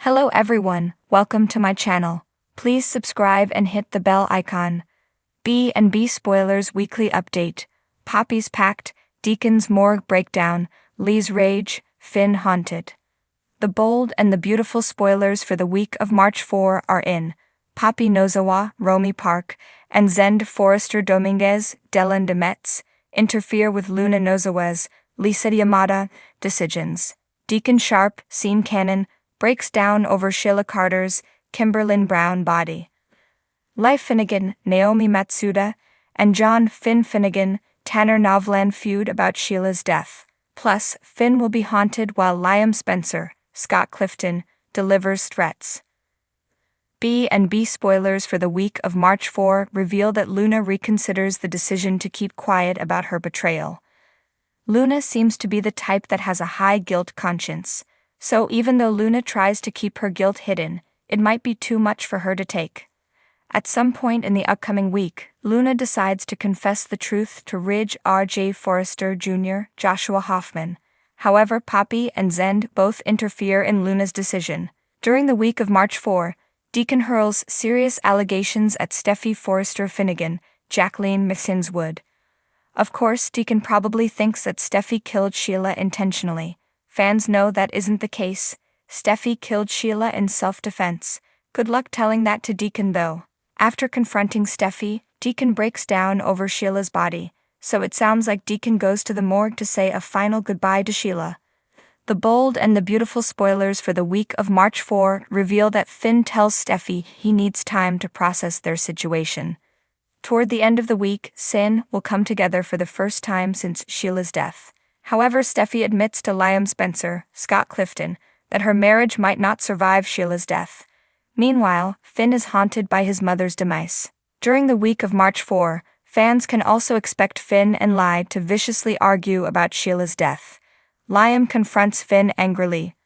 Hello everyone, welcome to my channel. Please subscribe and hit the bell icon. B&B Spoilers Weekly Update. Poppy's Pact, Deacon's Morgue Breakdown, Lee's Rage, Finn Haunted. The bold and the beautiful spoilers for the week of March 4 are in. Poppy Nozawa, Romy Park, and Zend Forrester Dominguez, Dylan de Metz, interfere with Luna Nozawa's, Lisa Yamada, decisions. Deacon Sharp, Scene Cannon, breaks down over Sheila Carter's, Kimberlyn Brown body. Life Finnegan, Naomi Matsuda, and John Finn Finnegan, Tanner Novlan feud about Sheila's death. Plus, Finn will be haunted while Liam Spencer, Scott Clifton, delivers threats. B&B spoilers for the week of March 4 reveal that Luna reconsiders the decision to keep quiet about her betrayal. Luna seems to be the type that has a high guilt conscience. So even though Luna tries to keep her guilt hidden, it might be too much for her to take. At some point in the upcoming week, Luna decides to confess the truth to Ridge R.J. Forrester Jr., Joshua Hoffman. However, Poppy and Zend both interfere in Luna's decision. During the week of March 4, Deacon hurls serious allegations at Steffi Forrester Finnegan, Jacqueline Misinswood. Of course, Deacon probably thinks that Steffi killed Sheila intentionally. Fans know that isn't the case. Steffi killed Sheila in self-defense. Good luck telling that to Deacon though. After confronting Steffi, Deacon breaks down over Sheila's body, so it sounds like Deacon goes to the morgue to say a final goodbye to Sheila. The bold and the beautiful spoilers for the week of March 4 reveal that Finn tells Steffi he needs time to process their situation. Toward the end of the week, Sin will come together for the first time since Sheila's death. However, Steffi admits to Liam Spencer, Scott Clifton, that her marriage might not survive Sheila's death. Meanwhile, Finn is haunted by his mother's demise. During the week of March 4, fans can also expect Finn and Ly to viciously argue about Sheila's death. Liam confronts Finn angrily.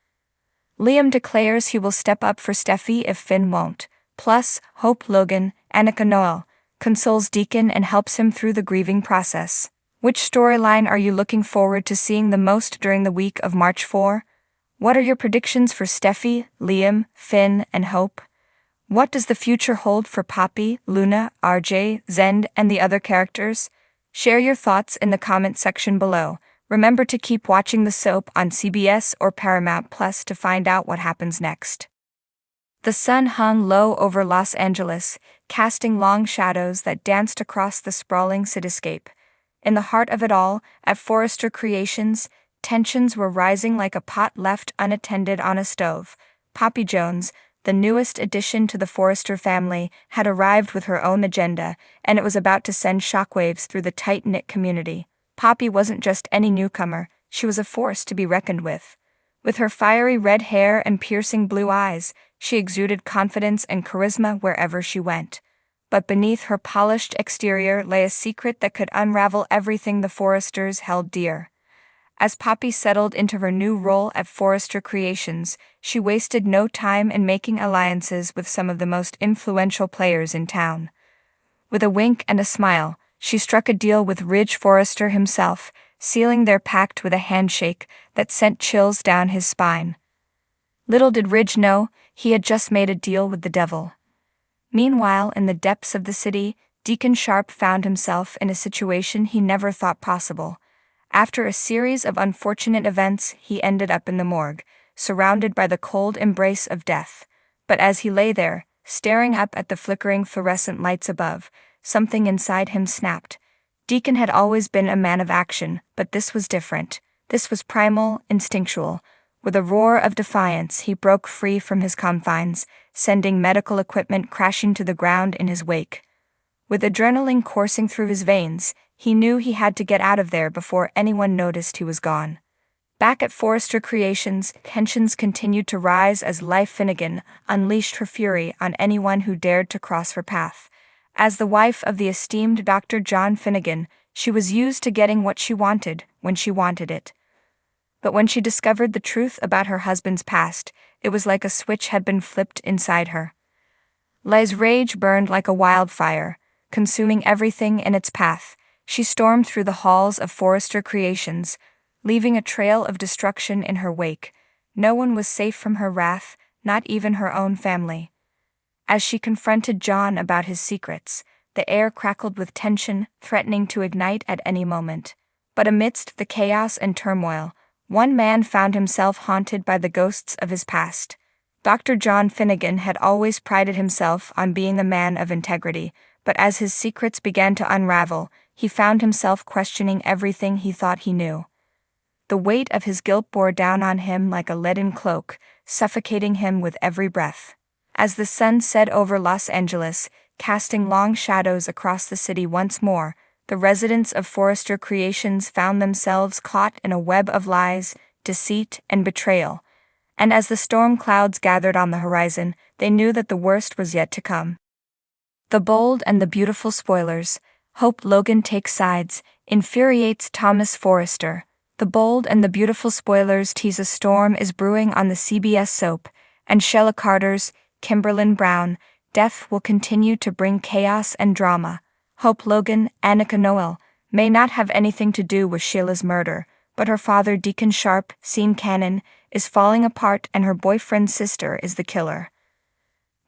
Liam declares he will step up for Steffi if Finn won't. Plus, Hope Logan, Annika Noel, consoles Deacon and helps him through the grieving process. Which storyline are you looking forward to seeing the most during the week of March 4? What are your predictions for Steffi, Liam, Finn, and Hope? What does the future hold for Poppy, Luna, RJ, Zend, and the other characters? Share your thoughts in the comment section below. Remember to keep watching the soap on CBS or Paramount Plus to find out what happens next. The sun hung low over Los Angeles, casting long shadows that danced across the sprawling cityscape. In the heart of it all, at Forrester Creations, tensions were rising like a pot left unattended on a stove. Poppy Jones, the newest addition to the Forrester family, had arrived with her own agenda, and it was about to send shockwaves through the tight-knit community. Poppy wasn't just any newcomer, she was a force to be reckoned with. With her fiery red hair and piercing blue eyes, she exuded confidence and charisma wherever she went. But beneath her polished exterior lay a secret that could unravel everything the Forresters held dear. As Poppy settled into her new role at Forrester Creations, she wasted no time in making alliances with some of the most influential players in town. With a wink and a smile, she struck a deal with Ridge Forrester himself, sealing their pact with a handshake that sent chills down his spine. Little did Ridge know, he had just made a deal with the devil. Meanwhile, in the depths of the city, Deacon Sharp found himself in a situation he never thought possible. After a series of unfortunate events, he ended up in the morgue, surrounded by the cold embrace of death. But as he lay there, staring up at the flickering fluorescent lights above, something inside him snapped. Deacon had always been a man of action, but this was different. This was primal, instinctual. With a roar of defiance, he broke free from his confines, sending medical equipment crashing to the ground in his wake. With adrenaline coursing through his veins, he knew he had to get out of there before anyone noticed he was gone. Back at Forrester Creations, tensions continued to rise as Life Finnegan unleashed her fury on anyone who dared to cross her path. As the wife of the esteemed Dr. John Finnegan, she was used to getting what she wanted when she wanted it. But when she discovered the truth about her husband's past, it was like a switch had been flipped inside her. Le's rage burned like a wildfire, consuming everything in its path. She stormed through the halls of Forrester Creations, leaving a trail of destruction in her wake. No one was safe from her wrath, not even her own family. As she confronted John about his secrets, the air crackled with tension, threatening to ignite at any moment. But amidst the chaos and turmoil, one man found himself haunted by the ghosts of his past. Dr. John Finnegan had always prided himself on being a man of integrity, but as his secrets began to unravel, he found himself questioning everything he thought he knew. The weight of his guilt bore down on him like a leaden cloak, suffocating him with every breath. As the sun set over Los Angeles, casting long shadows across the city once more, the residents of Forrester Creations found themselves caught in a web of lies, deceit, and betrayal. And as the storm clouds gathered on the horizon, they knew that the worst was yet to come. The Bold and the Beautiful spoilers. Hope Logan takes sides, infuriates Thomas Forrester. The Bold and the Beautiful spoilers tease a storm is brewing on the CBS soap, and Sheila Carter's Kimberlin Brown death will continue to bring chaos and drama. Hope Logan, Annika Noel, may not have anything to do with Sheila's murder, but her father Deacon Sharp, Scene Cannon, is falling apart and her boyfriend's sister is the killer.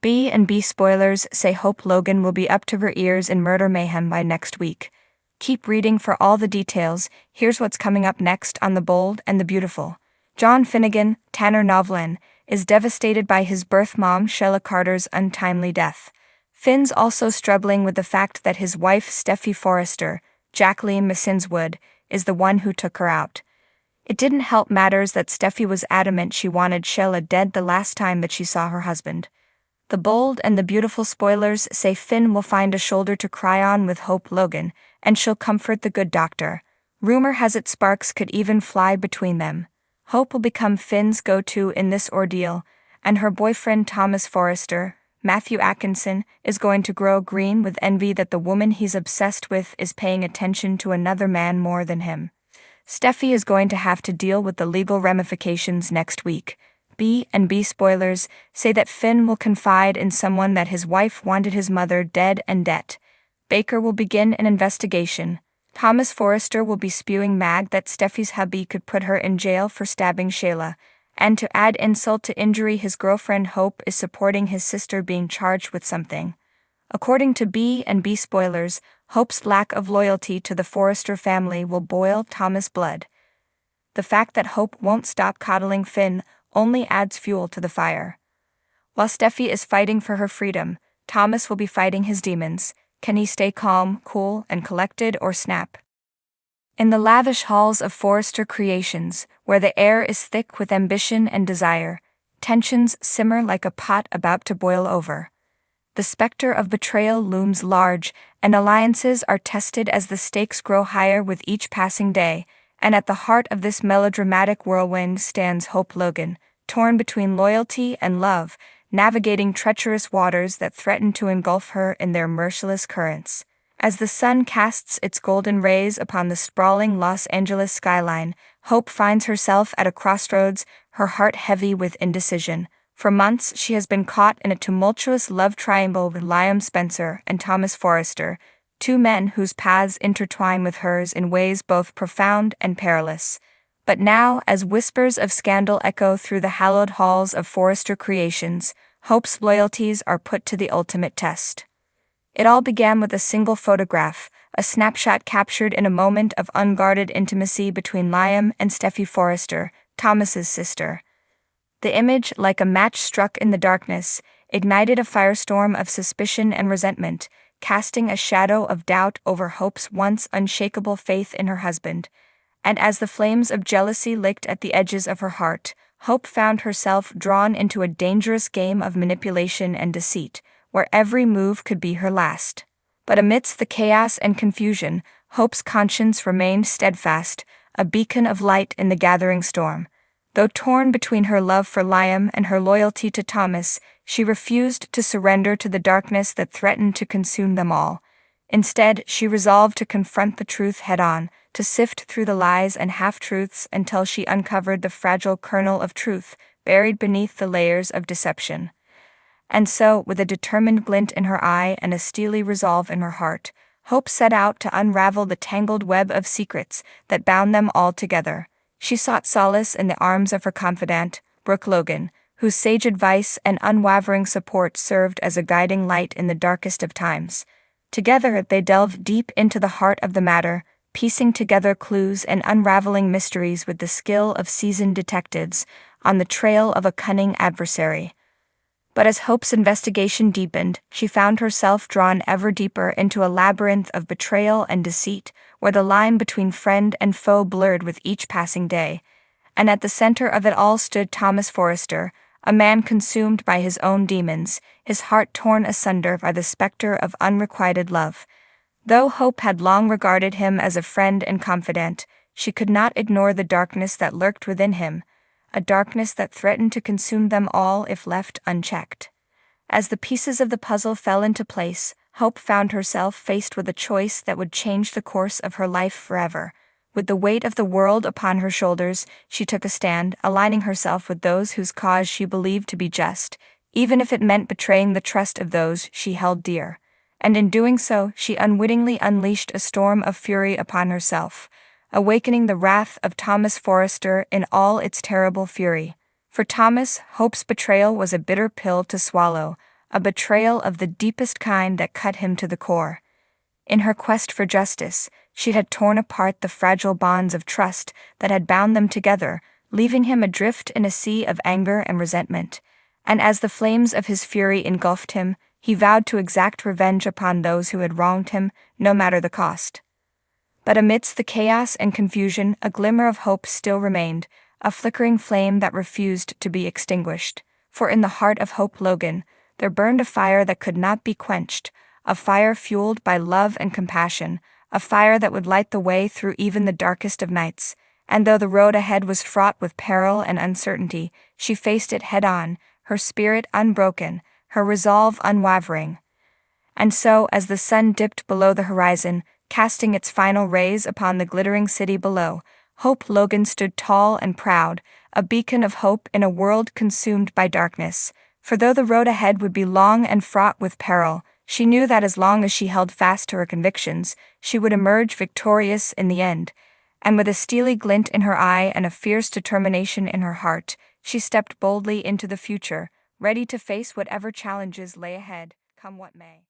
B&B spoilers say Hope Logan will be up to her ears in murder mayhem by next week. Keep reading for all the details. Here's what's coming up next on The Bold and the Beautiful. John Finnegan, Tanner Novlin, is devastated by his birth mom Sheila Carter's untimely death. Finn's also struggling with the fact that his wife Steffi Forrester, Jacqueline Missinswood, is the one who took her out. It didn't help matters that Steffi was adamant she wanted Sheila dead the last time that she saw her husband. The Bold and the Beautiful spoilers say Finn will find a shoulder to cry on with Hope Logan, and she'll comfort the good doctor. Rumor has it sparks could even fly between them. Hope will become Finn's go-to in this ordeal, and her boyfriend Thomas Forrester, Matthew Atkinson, is going to grow green with envy that the woman he's obsessed with is paying attention to another man more than him. Steffi is going to have to deal with the legal ramifications next week. B&B spoilers say that Finn will confide in someone that his wife wanted his mother dead and debt. Baker will begin an investigation. Thomas Forrester will be spewing mad that Steffi's hubby could put her in jail for stabbing Sheila, and to add insult to injury, his girlfriend Hope is supporting his sister being charged with something. According to B&B spoilers, Hope's lack of loyalty to the Forrester family will boil Thomas' blood. The fact that Hope won't stop coddling Finn only adds fuel to the fire. While Steffi is fighting for her freedom, Thomas will be fighting his demons. Can he stay calm, cool, and collected or snap? In the lavish halls of Forrester Creations, where the air is thick with ambition and desire, tensions simmer like a pot about to boil over. The specter of betrayal looms large, and alliances are tested as the stakes grow higher with each passing day, and at the heart of this melodramatic whirlwind stands Hope Logan, torn between loyalty and love, navigating treacherous waters that threaten to engulf her in their merciless currents. As the sun casts its golden rays upon the sprawling Los Angeles skyline, Hope finds herself at a crossroads, her heart heavy with indecision. For months she has been caught in a tumultuous love triangle with Liam Spencer and Thomas Forrester, two men whose paths intertwine with hers in ways both profound and perilous. But now, as whispers of scandal echo through the hallowed halls of Forrester Creations, Hope's loyalties are put to the ultimate test. It all began with a single photograph, a snapshot captured in a moment of unguarded intimacy between Liam and Steffi Forrester, Thomas's sister. The image, like a match struck in the darkness, ignited a firestorm of suspicion and resentment, casting a shadow of doubt over Hope's once unshakable faith in her husband. And as the flames of jealousy licked at the edges of her heart, Hope found herself drawn into a dangerous game of manipulation and deceit, where every move could be her last. But amidst the chaos and confusion, Hope's conscience remained steadfast, a beacon of light in the gathering storm. Though torn between her love for Liam and her loyalty to Thomas, she refused to surrender to the darkness that threatened to consume them all. Instead, she resolved to confront the truth head-on, to sift through the lies and half-truths until she uncovered the fragile kernel of truth buried beneath the layers of deception. And so, with a determined glint in her eye and a steely resolve in her heart, Hope set out to unravel the tangled web of secrets that bound them all together. She sought solace in the arms of her confidant, Brooke Logan, whose sage advice and unwavering support served as a guiding light in the darkest of times. Together they delved deep into the heart of the matter, piecing together clues and unraveling mysteries with the skill of seasoned detectives on the trail of a cunning adversary. But as Hope's investigation deepened, she found herself drawn ever deeper into a labyrinth of betrayal and deceit, where the line between friend and foe blurred with each passing day. And at the center of it all stood Thomas Forrester, a man consumed by his own demons, his heart torn asunder by the specter of unrequited love. Though Hope had long regarded him as a friend and confidant, she could not ignore the darkness that lurked within him, a darkness that threatened to consume them all if left unchecked. As the pieces of the puzzle fell into place, Hope found herself faced with a choice that would change the course of her life forever. With the weight of the world upon her shoulders, she took a stand, aligning herself with those whose cause she believed to be just, even if it meant betraying the trust of those she held dear. And in doing so, she unwittingly unleashed a storm of fury upon herself, awakening the wrath of Thomas Forrester in all its terrible fury. For Thomas, Hope's betrayal was a bitter pill to swallow, a betrayal of the deepest kind that cut him to the core. In her quest for justice, she had torn apart the fragile bonds of trust that had bound them together, leaving him adrift in a sea of anger and resentment. And as the flames of his fury engulfed him, he vowed to exact revenge upon those who had wronged him, no matter the cost. But amidst the chaos and confusion, a glimmer of hope still remained, a flickering flame that refused to be extinguished. For in the heart of Hope Logan, there burned a fire that could not be quenched, a fire fueled by love and compassion, a fire that would light the way through even the darkest of nights. And though the road ahead was fraught with peril and uncertainty, she faced it head-on, her spirit unbroken, her resolve unwavering. And so, as the sun dipped below the horizon, casting its final rays upon the glittering city below, Hope Logan stood tall and proud, a beacon of hope in a world consumed by darkness. For though the road ahead would be long and fraught with peril, she knew that as long as she held fast to her convictions, she would emerge victorious in the end. And with a steely glint in her eye and a fierce determination in her heart, she stepped boldly into the future, ready to face whatever challenges lay ahead, come what may.